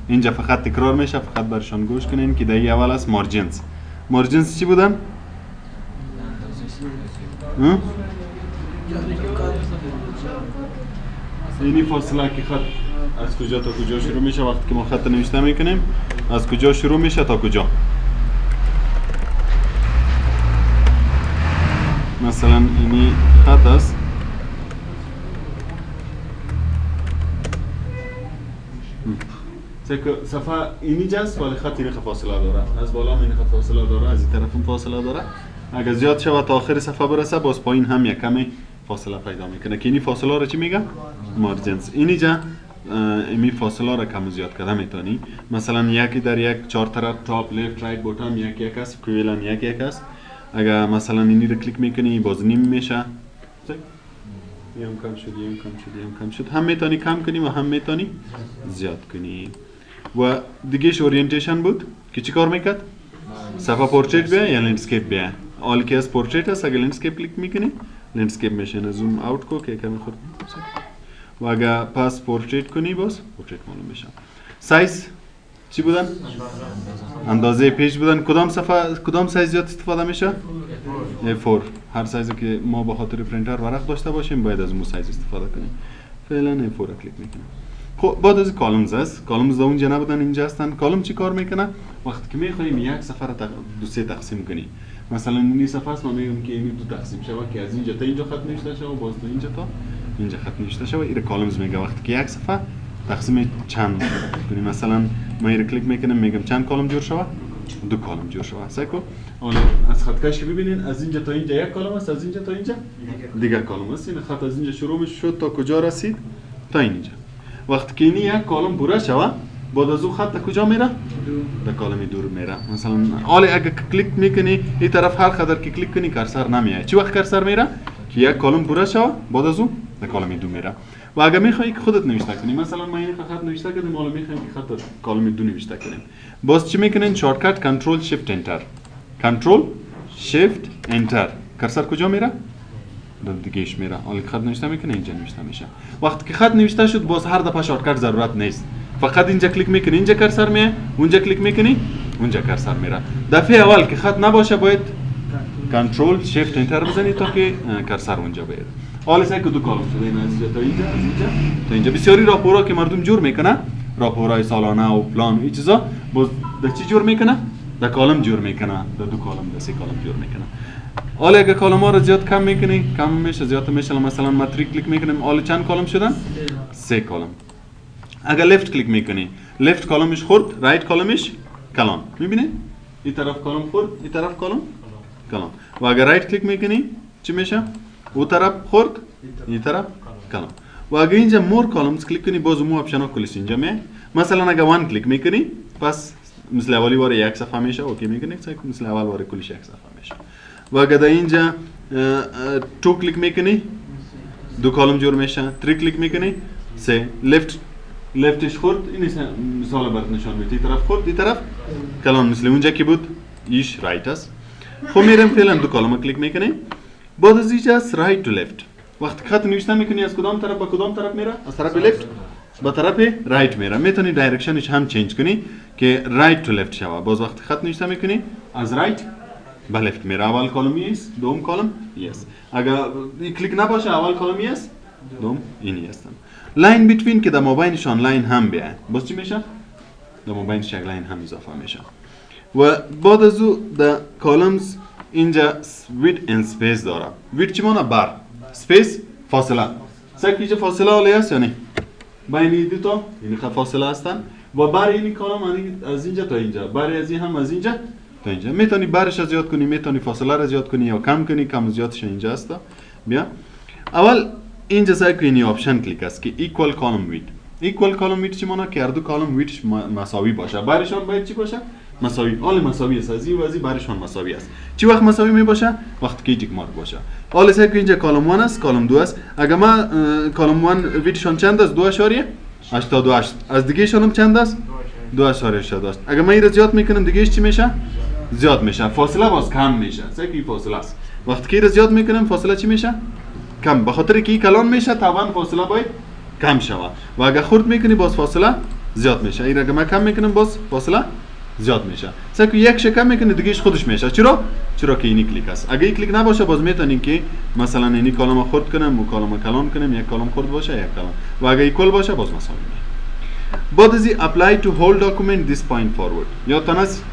اینجا فقط تکرار میشه، فقط برشان گوش کنین که دایی اول است مارجینز. مارجینز چی بودن؟ اینی فاصله که خط از کجا تا کجا شروع میشه وقتی که ما خط نوشته میکنیم، از کجا شروع میشه تا کجا. مثلا اینی خط است صفحه اینی جاست ولی خط اینی فاصله داره، از بالا اینی خط فاصله داره، از این طرف هم فاصله داره. اگر زیاد شود تا آخر صفحه برسه باز پایین هم یک کمی فاصله پیدا میکنه که اینی فاصله را چی میگه؟ مارجینز. اینی جا امی فاصله را کم و زیاد کرده میتونی. مثلا یکی در یک چهار طرف تاپ لیفت رایت بوتام یک است، کویلن یک است. اگر مثلا اینی رو کلیک میکنی باز نیم میشه، یم کم شد یم کم شد یم کم شد. هم میتونی کم کنی و هم میتونی زیاد کنی. و دیگهش اورینتیشن بود که چی کار میکرد؟ صفحه پورتریت بیا یا لندسکیپ بیا. حالی که از پورتریت است اگر لندسکیپ کلیک میکنی لندسکیپ میشه. زوم اوت کو که کمی خورد. و اگر پس پورتریت کنی باز پورتریت معلوم میشه. سایز چی بودن؟ اندازه پیج بودن. کدام صفحه کدام سایز زیاد استفاده میشه؟ A4. هر سایزی که ما به خاطر پرینتر ورق داشته باشیم باید از اون سایز استفاده کنیم. فعلا A4 را کلیک میکنیم. خب بعد از کالمز است. کالمز اونجا نبودن اینجا هستن. کالم چی کار میکنه؟ وقتی که میخوایم یک صفحه را دو سه تقسیم کنی. مثلا این صفحه است ما میگم که این دو تقسیم شود که از اینجا تا اینجا خط نوشته شود و باز تا اینجا تا اینجا خط نوشته شود. این کالمز میگه وقتی که یک صفحه تقسیم چند کنیم. مثلا ما این کلیک میکنم میگم چند کالم جور شود؟ دو کالم جور شود. سعی حالا از خط کش که ببینین از اینجا تا اینجا یک کالم است، از اینجا تا اینجا دیگه کالم است. این خط از اینجا شروع شد تا کجا رسید؟ تا اینجا. وقتی که این یک کالم پوره شود بعد از اون خط کجا میره؟ در کالم دور میره. مثلا حالا اگه کلیک میکنی این طرف هر قدر که کلیک کنی کرسر نمیاد. چی وقت کرسر میره؟ که یک کالم پوره شود بعد از اون در کالم دو میره. و اگه میخوای که خودت نوشته کنی، مثلا ما این خط نوشته کردیم حالا میخوایم که خط کالم دو نوشته کنیم، باز چی میکنین؟ شورتکت کنترل شیفت انتر. کنترل شیفت انتر. کرسر کجا میره؟ دیگهش میره. حالا خط نوشته میکنه اینجا نوشته میشه. وقتی که خط نوشته شد باز هر دفعه شورتکت ضرورت نیست. فقط اینجا کلیک میکنی اینجا کرسر میه، اونجا کلیک میکنی اونجا کرسر میره. دفعه اول که خط نباشه باید کنترل شیفت انتر بزنی تا که کرسر اونجا بیاد. حالا سعی که دو کالم شده این از اینجا تا اینجا، از اینجا تا اینجا. بسیاری راپورها که مردم جور میکنه، راپورهای سالانه و پلان و این چیزا، باز در چی جور میکنه؟ در کالم جور میکنه، در دو کالم در سه کالم جور میکنه. حالا اگه کالم ها رو زیاد کم میکنی، کم میشه زیاد میشه. مثلا ما کلیک میکنیم حالا چند کالم شدن؟ سه کالم. اگر لیفت کلیک میکنی لیفت کالمش خورد، رایت کالمش کلان. میبینی؟ این طرف کالم خورد، این طرف کالم کلان. و اگر رایت کلیک میکنی چی میشه؟ او طرف خورد، این طرف کلان. و اگر اینجا مور کالمز کلیک کنی باز مو آپشن ها کلش اینجا میه. مثلا اگر وان کلیک میکنی پس مثل اولی بار یک صفحه میشه. اوکی میکنی مثل اول بار کلش یک صفحه میشه. و اگر در اینجا تو کلیک میکنی دو کالم جور میشه. 3 کلیک میکنی سه. لیفتش خورد، این مثال برات نشان میده. این طرف خورد، این طرف کلان مثل اونجا که بود ایش رایت است. خب میرم فعلا دو کالم کلیک میکنی. بعد از اینجا رایت تو لیفت. وقتی خط نوشته میکنی از کدام طرف به کدام طرف میره؟ از طرف لیفت به طرف رایت میره. میتونی دایرکشنش هم چنج کنی که رایت تو لیفت شوه. باز وقتی خط نوشته میکنی از رایت به لیفت میره. اول کالم است، دوم کالم است. اگر کلیک نباشه اول کالم است، دوم اینی هستن. لاین بیتوین که در مابینشان لاین هم بیاید. باز چی میشه؟ در مابینش یک لاین هم اضافه میشه. و بعد از او در کالمز اینجا وید ان سپیس داره. وید چی معنی؟ بر. سپیس فاصله. سعی اینجا فاصله عالی است یا نه؟ بین دو تا این فاصله هستن. و بر این کالم از اینجا تا اینجا، بر از این هم از اینجا تا اینجا. میتونی برش را زیاد کنی، میتونی فاصله را زیاد کنی یا کم کنی. کم زیادش اینجا است. بیا اول اینجا سعی کنی آپشن کلیک است که ایکوال کالم وید. ایکوال کالم وید چی معنی؟ که هر دو کالم ویدش مساوی باشه. برشان باید چی باشه؟ مساوی. حال مساوی است. از این و از این برشان مساوی است. چی وقت مساوی می باشه؟ وقتی که تیک مارک باشه. حالا سعی کنید اینجا کالم 1 است، کالم 2 است. اگر ما کالم 1 ویدشان چند است؟ 2.88. از دیگه شون هم چند است؟ 2.88. اگر ما این را زیاد میکنم دیگهش چی میشه؟ زیاد میشه. فاصله باز کم میشه. سعی کنید فاصله است. وقتی که این را زیاد میکنم فاصله چی میشه؟ کم. به خاطر که این کلان میشه طبعا فاصله باید کم شود. و اگر خرد میکنی باز فاصله زیاد میشه. اگر من کم میکنم باز فاصله زیاد میشه. مثلا که یک کم میکنه دیگهش خودش میشه. چرا که اینی کلیک است. اگه این کلیک نباشه باز میتونین که مثلا اینی کلمه خرد کنم و کلمه کلان کنم، یک کلم خرد باشه یک کلم، و اگه ایکوال باشه باز مساوی میشه. بعد از apply to whole document this point forward. یادتون است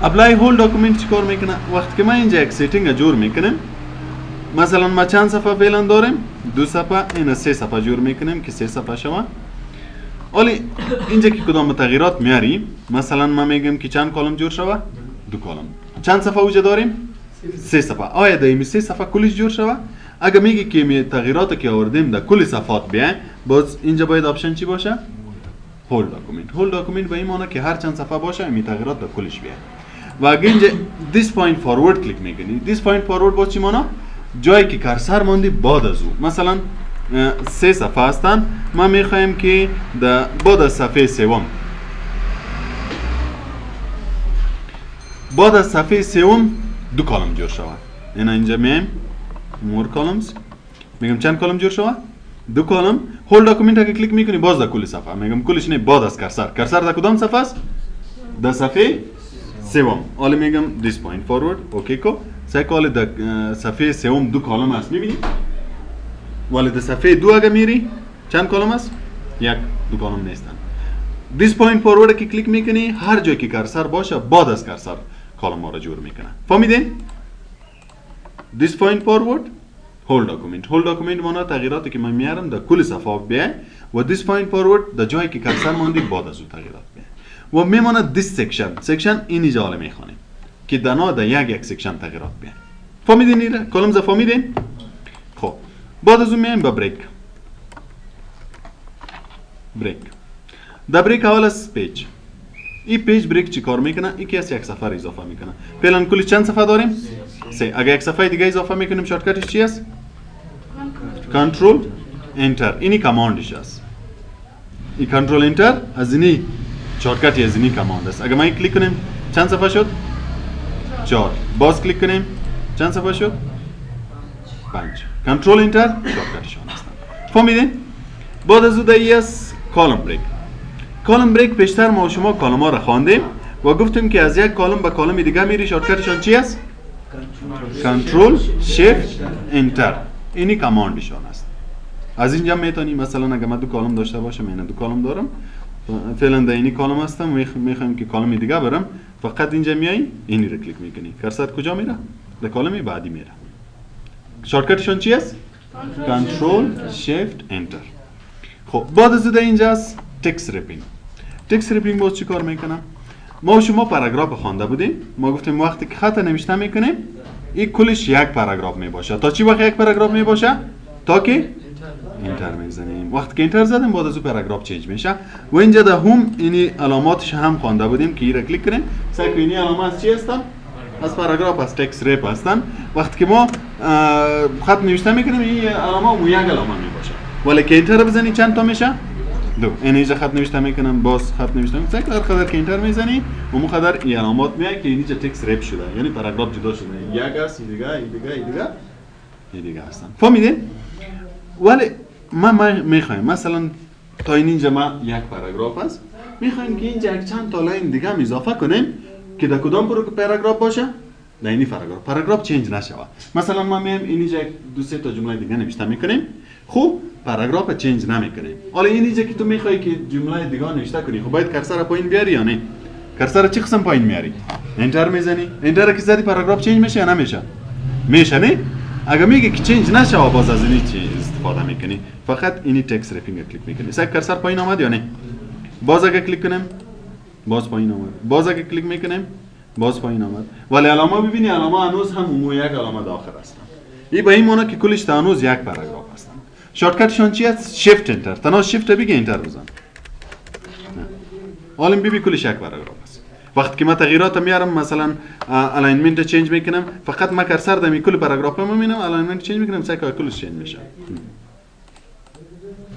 apply whole document چیکار میکنه؟ وقتی که من اینجا یک سیتینگ جور میکنم، مثلا ما چند صفحه فعلا داریم؟ 2 صفحه، اینا 3 صفحه جور میکنیم که 3 صفحه شما. ولی اینجا که کدام تغییرات میاریم، مثلا ما میگم که چند کلم جور شوه؟ 2 کلم. چند صفحه اوجا داریم؟ 3 صفحه. آیا دایمی 3 صفحه کلش جور شوه؟ اگه میگی که می تغییراتی که آوردیم در کل صفحات بیاین، باز اینجا باید آپشن چی باشه؟ هول داکومنت. هول داکومنت به این معنی که هر چند صفحه باشه می تغییرات در کلش بیاین. و اگه اینجا this point forward کلیک میکنی، this point forward باز چی معنی؟ جایی که کرسر ماندی بعد از او. مثلا 3 صفحه هستن، ما میخوایم که بعد از صفحه سوم، بعد از صفحه سوم 2 کلم جور شود. اینا اینجا میم more columns، میگم چند کلم جور شود؟ 2 کلم. هول داکومنت اگه کلیک میکنی باز در کل صفحه، میگم کلش نه بعد از کرسر در کدام صفحه است؟ در صفحه سوم. حالا میگم this point forward اوکی کو. سیکال در صفحه سوم 2 کلم است، میبینی؟ ولی در صفحه 2 اگه میری چند کلم است؟ 1 2 کلم نیستن. this point forward که کلیک میکنی هر جایی که کرسر باشه بعد از کرسر کلم ها را جور میکنه. فهمیدین؟ this point forward whole document. whole document معنی تغییراتی که من میارم در کل صفحه بیاین، و this point forward در جایی که کرسر ماندی بعد از او تغییرات بیاین. و میمونه this section اینی جا میخوانیم که در یک سکشن تغییرات بیاین. فهمیدین ایره؟ کلم ز فهمیدین؟ خب بعد از اون میایم با بریک. در بریک اول از پیج. این پیج بریک چی کار میکنه؟ یکی از یک صفحه اضافه میکنه. فعلا کلی چند صفحه داریم؟ 3. اگه یک صفحه دیگه اضافه میکنیم شارتکتش چی است؟ کنترل انتر. اینی کماندش است. این کنترل انتر از اینی شارتکتی از اینی کماند است. اگه ما کلیک کنیم چند صفحه شد؟ 4. باز کلیک کنیم چند صفحه شد؟ 5. کنترل انتر شارتکتشون هستن. فهمیدین؟ بعد از اون است کالم بریک. کالم بریک پیشتر ما شما کالم ها را خواندیم و گفتیم که از یک کالم به کالم دیگه میری، شارتکتشون چی است؟ کنترل شیفت انتر. اینی کماندشون است. از اینجا میتونی مثلا اگه من 2 کالم داشته باشم، اینا 2 کالم دارم، فعلا در اینی کالم هستم، میخوایم که کالم دیگه برم، فقط اینجا میای اینی رو کلیک میکنی، کرسر کجا میره؟ در کالم بعدی میره. شارتکتشون چی است؟ کنترل شیفت انتر. خب بعد از اینجاست تکست ریپینگ. تکست ریپینگ باز چی کار میکنم؟ ما شما پاراگراف خوانده بودیم، ما گفتیم وقتی که خط نوشته میکنیم این کلش یک پاراگراف میباشه. تا چی وقت یک پاراگراف میباشه؟ تا که انتر میزنیم. وقتی که انتر زدیم بعد از اون پاراگراف چنج میشه. و اینجا در هم اینی علاماتش هم خوانده بودیم که این کلیک کنیم. سعی کنیم این علامات چی هستن؟ از پاراگراف از تکست ریپ هستن. وقتی که ما خط نوشته میکنیم این علامه یک علامه میباشه. ولی که انتر بزنی چند تا میشه؟ 2. اینجا خط نوشته میکنم، باز خط نوشته میکنم، سعی هر قدر که انتر میزنی اون قدر این علامات میاد که اینجا تکست ریپ شده، یعنی پاراگراف جدا شده. یک است، این دیگه هستن. فهمیدین؟ ولی ما میخوایم مثلا تا اینجا ما یک پاراگراف است، میخوایم که اینجا یک چند تا لاین دیگه هم اضافه کنیم که در کدام پاراگراف باشه؟ در این پاراگراف چنج نشه. مثلا ما میایم اینجا 2-3 تا جمله دیگه نوشته میکنیم. خوب پاراگراف چنج نمیکنیم. حالا اینجا که تو میخوای که جمله دیگه نوشته کنی، خب باید کرسر پایین بیاری یا نه؟ کرسر چه قسم پایین میاری؟ انتر میزنی؟ انتر که زدی پاراگراف چنج میشه یا نمیشه؟ میشه نه؟ اگه میگه که چنج نشه باز از این چی استفاده میکنی؟ فقط اینی تکست ریپینگ کلیک میکنی. سعی کرسر پایین اومد یا نه؟ باز اگه کلیک کنیم باز پایین اومد. باز اگه کلیک میکنیم باز پایین اومد. ولی علامه ببینی، علامه هنوز هم یک علامه داخل هستن. این به این معنی که کلش تا هنوز یک پاراگراف هستن. شارتکتشون چی است؟ شیفت انتر. تنها شیفت بگی انتر بزن. حالا ببین کلش یک پاراگراف است. وقتی که من تغییرات میارم، مثلا الاینمنت چنج میکنم، فقط من کرسر دمی کل پاراگراف رو میبینم، الاینمنت چنج میکنم، سعی کنم کلش چنج میشه.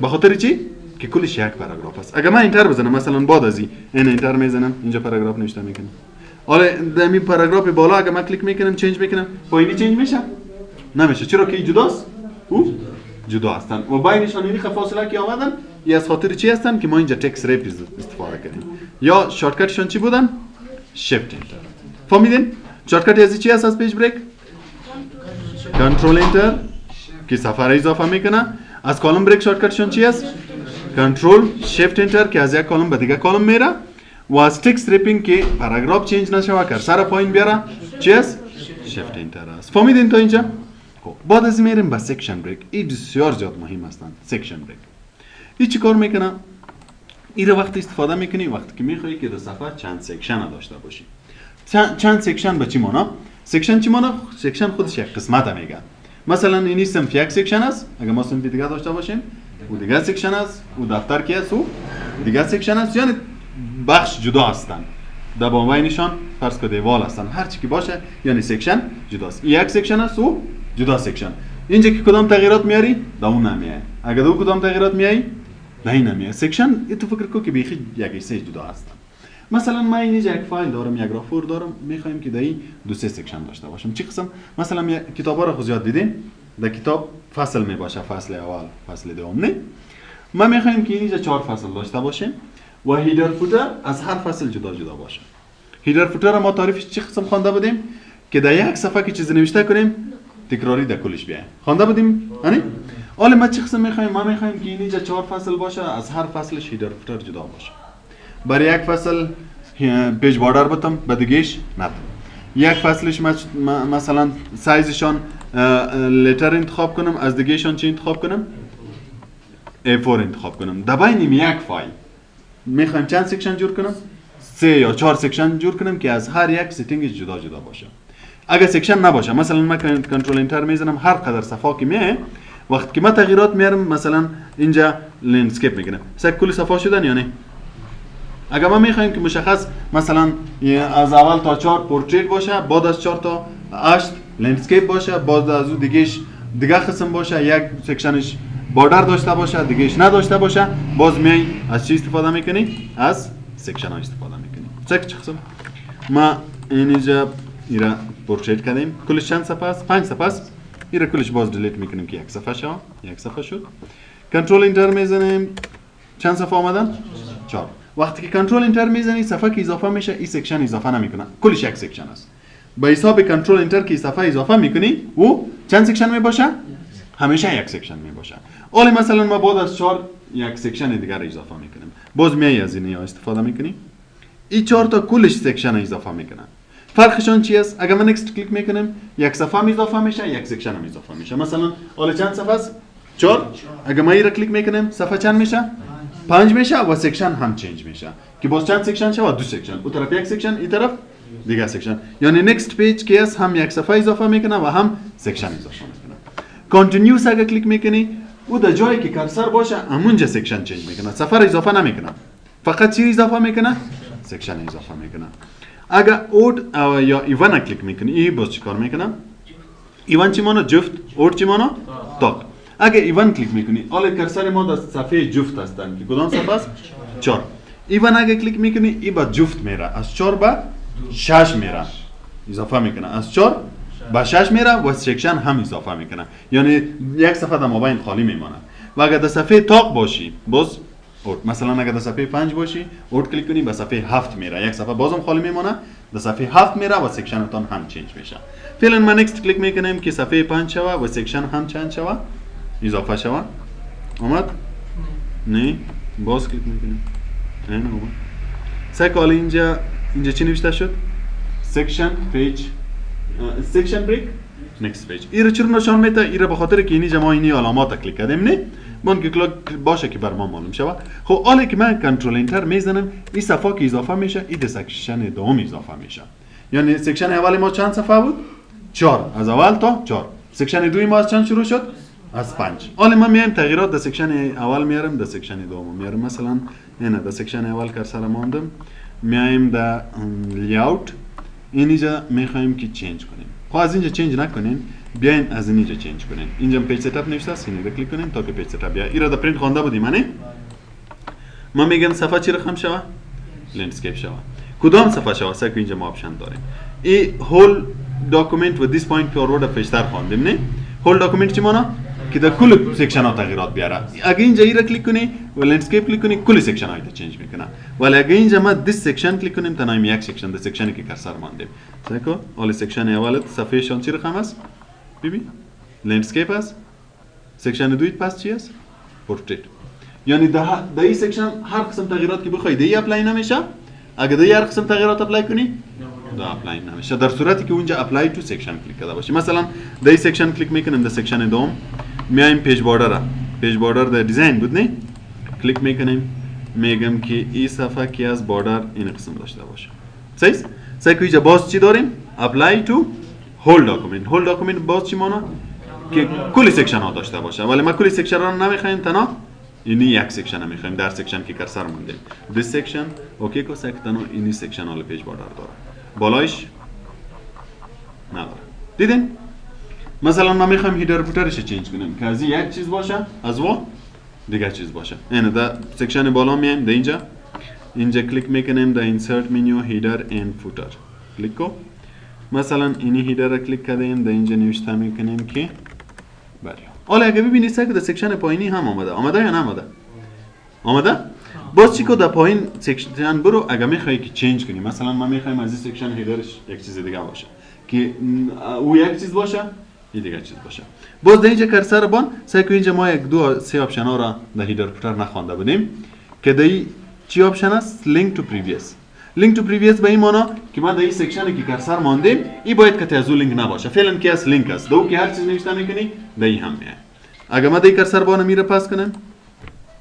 به خاطر چی؟ که کلش یک پاراگراف است. اگه من انتر بزنم، مثلا بعد از این انتر میزنم، اینجا پاراگراف نوشته میکنم. حالا دمی پاراگراف بالا اگه من کلیک میکنم چنج میکنم، پایینی چنج میشه؟ نمیشه. چرا که جداست؟ او جدا هستن و بینشان اینی فاصله که آمدن ای از خاطر چی هستن که ما اینجا تکس رپ استفاده کردیم. یا شارتکتشون چی بودن؟ شیفت انتر. فهمیدین؟ شارتکت از چی هست از پیج بریک؟ کنترل انتر که صفحه را اضافه میکنه. از کالم بریک شارتکتشون چی هست؟ کنترل شیفت انتر که از یک کالم به دیگه کالم میره. و از تکست ریپینگ که پاراگراف چینج نشوه کرسر پایین بیاره چی هست؟ شیفت انتر است. فهمیدین تا اینجا؟ خب بعد از میریم به سکشن بریک. این بسیار زیاد مهم هستند. سکشن بریک این چی کار میکنه؟ این رو وقتی استفاده میکنی وقتی که میخوایی که در صفحه چند سکشن داشته باشی. چند سکشن به چی مانا؟ سکشن چی مانا؟ سکشن خودش یک قسمت میگه. مثلا این صنف یک سکشن است. اگر ما صنف دیگه داشته باشیم و دیگه سکشن است و دفتر کی است و دیگه سکشن است، یعنی بخش جدا هستند. در بینشان فرض کن دیوال هستند، هر چی که باشه یعنی سکشن جداست. یک سکشن است و جدا سکشن. اینجا که کدام تغییرات میاری در اون نمیای. اگر دو کدام تغییرات میای نه این نمیای. سکشن تو فکر کن که بیخی یک سه جدا هستند. مثلا من اینجا یک فایل دارم، یک رافور دارم، میخوایم که در این دو سه سکشن داشته باشم. چه قسم؟ مثلا کتابا رو خود زیاد دیدین، در کتاب فصل میباشه، فصل اول، فصل دوم. نه ما میخوایم که اینجا 4 فصل داشته باشیم و هیدر فوتر از هر فصل جدا جدا باشه. هیدر فوتر ما تعریفش چه قسم خوانده بودیم که در یک صفحه که چیزی نوشته کنیم تکراری در کلش بیایم. خوانده بودیم؟ یعنی حالا ما چه قسم میخوایم؟ ما میخوایم که اینجا 4 فصل باشه، از هر فصلش هیدر فوتر جدا باشه. برای یک فصل پیج باردر بتم، به دیگهش ندم. یک فصلش مثلا سایزشان لتر انتخاب کنم، از دیگهشان چی انتخاب کنم؟ A4 انتخاب کنم. در بین یک فایل میخوایم چند سکشن جور کنم؟ 3 یا 4 سکشن جور کنم که از هر یک ستینگش جدا جدا باشه. اگر سکشن نباشه، مثلا من کنترل انتر میزنم، هر قدر صفحه که میه وقتی که من تغییرات میارم، مثلا اینجا لندسکیپ میکنم، کل صفحه شدن یا نه؟ اگر ما میخوایم که مشخص مثلا از اول تا 4 پورتریت باشه، بعد از 4 تا 8 لندسکیپ باشه، بعد از اون دیگه قسم باشه، یک سکشنش باردر داشته باشه، دیگهش نداشته باشه، باز میای از چی استفاده میکنی؟ از سکشن ها استفاده میکنی. چه قسم؟ ما اینجا ایرا پورتریت کردیم. کلش چند صفحه است؟ 5 صفحه است. ایرا کلش باز دیلیت میکنیم که یک صفحه شد. کنترل انتر میزنیم. چند صفحه آمدن؟ 4. وقتی که کنترل انتر میزنی صفحه که اضافه میشه، این سکشن اضافه نمیکنه. کلش یک سکشن است. با حساب کنترل انتر که صفحه اضافه میکنی و چند سکشن میباشه؟ همیشه یک سکشن میباشه. حالا مثلا ما بعد از 4 یک سکشن دیگر را اضافه میکنیم. باز میای از اینها استفاده میکنیم. این 4 تا کلش سکشن اضافه میکنن. فرقشون چی است؟ اگر من نکست کلیک میکنم، یک صفحه اضافه میشه، یک سکشن هم اضافه میشه. مثلا حالا چند صفحه است؟ 4. اگر من این را کلیک میکنم، صفحه چند میشه؟ 5 میشه و سکشن هم چنج میشه. که باز چند سکشن شه و 2 سکشن. اون طرف یک سکشن، این طرف دیگه سکشن. یعنی نکست پیج که است هم یک صفحه اضافه میکنه و هم سکشن اضافه میکنه. کانتینیوس اگر کلیک میکنی، او در جایی که کرسر باشه همونجا سکشن چنج میکنه. صفحه را اضافه نمیکنه. فقط چی اضافه میکنه؟ سکشن اضافه میکنه. اگر اود یا ایوان کلیک میکنی، این باز چیکار میکنه؟ ایوان چی مانا؟ جفت. اود چی مانا؟ تاک. اگر ایوان کلیک میکنی، حالا کرسر ما در صفحه جفت هستن که کدام صفحه است؟ 4. ایوان اگر کلیک میکنی، ای با جفت میره، از 4 به 6 میره، اضافه میکنه، از 4 به 6 میره و سکشن هم اضافه میکنه. یعنی یک صفحه در مابین خالی میمونه. و اگر در صفحه تاق باشی، باز مثلا اگر در صفحه 5 باشی، اوت کلیک کنی به صفحه 7 میره، یک صفحه بازم خالی میمونه، در صفحه 7 میره و سکشنتون هم چنج میشه. فعلا من نکست کلیک میکنم که صفحه 5 شوه و سکشن هم چند شوه، اضافه شوه. اومد؟ نه. باز کلیک میکنیم. نه اومد. سکال اینجا چی نوشته شد؟ سکشن پیج، سکشن بریک، نکست پیج. این رو چرا نشان میده؟ این رو به خاطر که اینجا ما اینی علامات کلیک کردیم. نه من که کلیک باشه که بر ما معلوم شود. خب حالا که من کنترل انتر میزنم، این صفحه که اضافه میشه، این سکشن دوم اضافه میشه. یعنی سکشن اول ما چند صفحه بود؟ 4. از اول تا 4. سکشن دوم ما از چند شروع شد؟ از 5. حالا ما میایم تغییرات در سکشن اول میارم، در سکشن دوم میارم. مثلا اینا در سکشن اول کرسر ماندم، میایم در لیاوت، اینجا میخوایم که چنج کنیم. خب از اینجا چنج نکنین، بیاین از اینجا چنج کنین. اینجا پیج ست اپ نوشته است، اینو کلیک کنین تا که پیج ست اپ بیاد. ایرا در پرینت خوانده بودیم نه؟ ما میگم صفحه چی رقم شوه؟ لندسکیپ شوه. کدام صفحه شوه؟ سه که اینجا ما آپشن داریم. این هول داکومنت و دیس پوینت فورورد پیشتر خواندیم نه؟ هول داکومنت چی مانا؟ که در کل سکشن ها تغییرات بیاره. اگه اینجا ای را کلیک کنی و لندسکیپ کلیک کنی کل سکشن های چنج میکنه. ولی اگه اینجا ما دیس سکشن کلیک کنیم تنها یک سکشن ده سکشنی که کرسر ماندیم. سعی اول سکشن اولت صفحه شان چی رقم است؟ ببین لندسکیپ است. سکشن دویت پس چی است؟ پورتریت. یعنی در این سکشن هر قسم تغییرات که بخوای دی اپلای نمیشه. اگه دی هر قسم تغییرات اپلای کنی دا اپلای نمیشه. در صورتی که اونجا اپلای تو سکشن کلیک کرده باشی. مثلا در این سکشن کلیک میکنیم در سکشن دوم میایم پیج باردر. پیج باردر در دیزاین بود نه؟ کلیک میکنیم میگم که این صفحه کی از باردر این قسم داشته باشه. صحیح؟ صحیح که اینجا باز چی داریم؟ اپلای تو هول داکومنت. هول داکومنت باز چی مانا؟ که کلی سکشن ها داشته باشه. ولی ما کلی سکشن ها نمیخوایم تنها اینی یک سکشن میخوایم در سکشن که کرسر مونده. this سکشن اوکی کو سکتنو اینی سکشن ها پیج باردر داره. بالایش نداره. دیدین؟ مثلا ما میخوایم هیدر فوترش چنج کنیم که از یک چیز باشه از و دیگر چیز باشه. اینه در سکشن بالا میایم در اینجا کلیک میکنیم در اینسرت منیو هیدر اند فوتر. کلیک کو. مثلا اینی هیدر را کلیک کردیم در اینجا نوشته میکنیم که بریم. حالا اگه ببینید که در سکشن پایینی هم آمده یا نآمده؟ آمده؟ باز چی که در پایین سکشن برو اگه میخوایی که چنج کنی. مثلا ما میخوایم از این سکشن هیدرش یک چیز دیگه باشه که او یک چیز باشه این دیگه چیز باشه. باز در اینجا کرسر بان سعی کنید اینجا ما یک دو سه آپشن ها را در هیدر فوتر نخوانده بودیم که در چی آپشن است؟ لینک تو پریویس. لینک تو پریویس به این معنا که ما در این سکشنی که کرسر ماندیم این باید که از اون لینک نباشه. فعلا که از لینک است. دو که هر چیز نوشته میکنی در این هم میاد. اگه ما در این کرسر بان میره پاس کنیم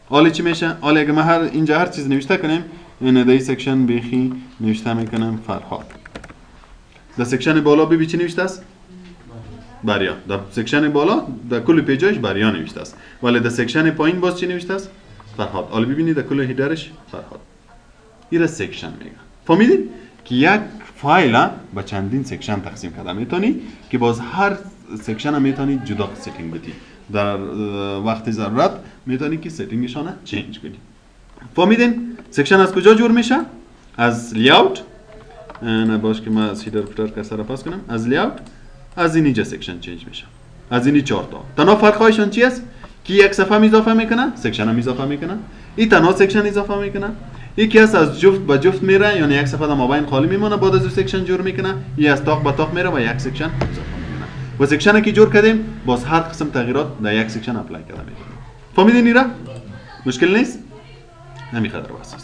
حالا چی میشه؟ حالا اگه ما اینجا هر چیز نوشته کنیم این در این سکشن بیخی نوشته میکنم فرهاد. در سکشن بالا ببین چی نوشته است؟ بریا. در سکشن بالا در کل پیجاش بریا نوشته است. ولی در سکشن پایین باز چی نوشته است؟ فرهاد. حالا ببینید در کل هیدرش فرهاد. این سکشن میگه. فهمیدید که یک فایل با چندین سکشن تقسیم کرده میتونی که باز هر سکشن هم میتونی جدا سیتینگ بدی. در وقت ضرورت میتونی که سیتینگشان چنج کنی. فهمیدین سکشن از کجا جور میشه؟ از لیاوت. نه باش که ما از هیدر فوتر کرسر پاس کنم. از لیاوت از اینجا سکشن چنج میشه. از این چهار تا. تنها فرقایشون چی است؟ که یک صفحه اضافه میکنه، سکشن هم اضافه میکنه. این تنها سکشن اضافه میکنه. یکی از جفت به جفت میره، یعنی یک صفحه مابین خالی میمونه، بعد از سکشن جور میکنه. یا از تاق به تاق میره و یک سکشن اضافه میکنه. و سکشنی که جور کردیم باز هر قسم تغییرات در یک سکشن اپلای کرده میکنه. فهمیدین ایرا؟ مشکل نیست؟ همین خبر واسه